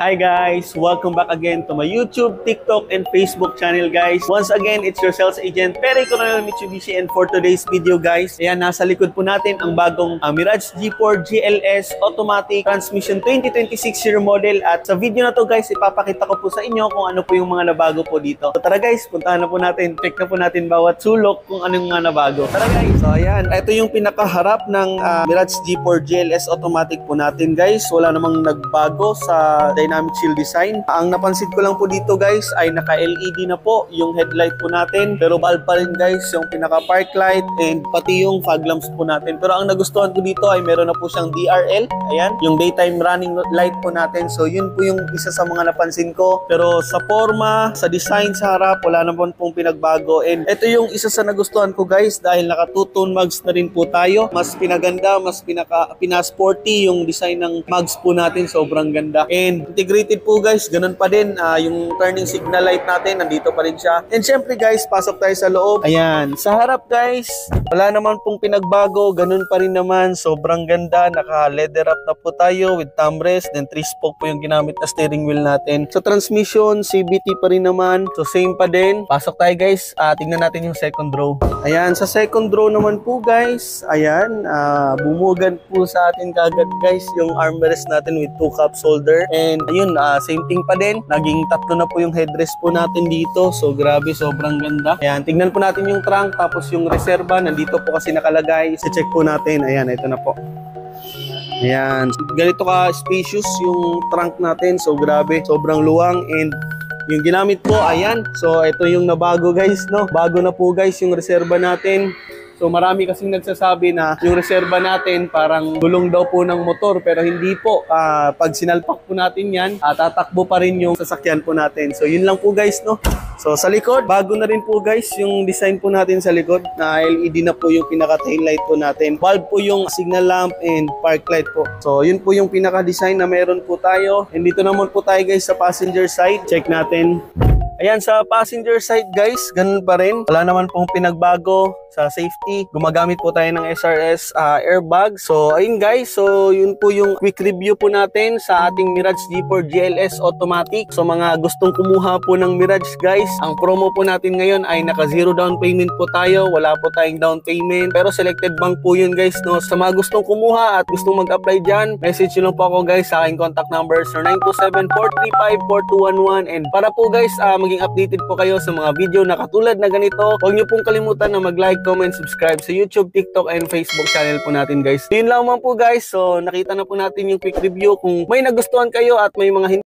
Hi guys! Welcome back again to my YouTube, TikTok, and Facebook channel guys. Once again, it's your sales agent, Perry Coronel Mitsubishi, and for today's video guys, ayan, nasa likod po natin ang bagong Mirage G4 GLS Automatic Transmission 2026 year model. At sa video na to guys, ipapakita ko po sa inyo kung ano po yung mga nabago po dito. So tara guys, puntahan na po natin, check na po natin bawat sulok kung ano yung mga nabago. Tara guys! So ayan, ito yung pinakaharap ng Mirage G4 GLS Automatic po natin guys. Wala namang nagbago sa dynamic shield design. Ang napansin ko lang po dito guys ay naka-LED na po yung headlight po natin, pero bulb pa rin guys yung pinaka-park light and pati yung fog lamps po natin. Pero ang nagustuhan ko dito ay meron na po siyang DRL, ayan, yung daytime running light po natin. So yun po yung isa sa mga napansin ko. Pero sa forma, sa design sa harap, wala naman pong pinagbago. And ito yung isa sa nagustuhan ko guys dahil naka two-tone mags na rin po tayo. Mas pinaganda, mas pinasporty yung design ng mags po natin. Sobrang ganda. And integrated po guys, ganun pa din yung turning signal light natin, nandito pa rin siya. And syempre guys, pasok tayo sa loob. Ayan, sa harap guys, wala naman pong pinagbago, ganun pa rin naman, sobrang ganda, naka leather wrap na po tayo with thumb rest, then 3-spoke po yung ginamit na steering wheel natin. Sa transmission, CVT pa rin naman, so same pa din. Pasok tayo guys, tingnan natin yung second row. Ayan, sa second row naman po guys, ayan, bumugan po sa atin kagad guys yung armrest natin with 2 cup holder. And ayun, same thing pa din. Naging tatlo na po yung headrest po natin dito. So grabe, sobrang ganda. Ayan, tignan po natin yung trunk, tapos yung reserva, nandito po kasi nakalagay. I-check po natin. Ayan, ito na po. Ayan, ganito ka spacious yung trunk natin. So grabe, sobrang luwang. And yung ginamit po, ayan. So ito yung nabago guys, no? Bago na po guys yung reserva natin. So marami kasing nagsasabi na yung reserva natin parang gulong daw po ng motor, pero hindi po. Pag sinalpak po natin yan, tatakbo pa rin yung sasakyan po natin. So yun lang po guys, no? So sa likod, bago na rin po guys yung design po natin sa likod, na LED na po yung pinaka-tail light po natin. Bulb po yung signal lamp and park light po. So yun po yung pinaka-design na meron po tayo. And dito naman po tayo guys sa passenger side. Check natin. Ayan, sa passenger side guys, ganun pa rin. Wala naman pong pinagbago sa safety. Gumagamit po tayo ng SRS airbag. So ayun guys, so yun po yung quick review po natin sa ating Mirage G4 GLS Automatic. So mga gustong kumuha po ng Mirage guys, ang promo po natin ngayon ay naka 0 down payment po tayo. Wala po tayong down payment, pero selected bank po yun guys, no? Sa mga gustong kumuha at gustong mag-apply dyan, message nyo lang po ako guys sa aking contact number 0927-435-4211. And para po guys, maging updated po kayo sa mga video na katulad na ganito, huwag nyo pong kalimutan na mag-like, comment, subscribe sa YouTube, TikTok, and Facebook channel po natin guys. Yun lang po guys. So nakita na po natin yung quick review. Kung may nagustuhan kayo at may mga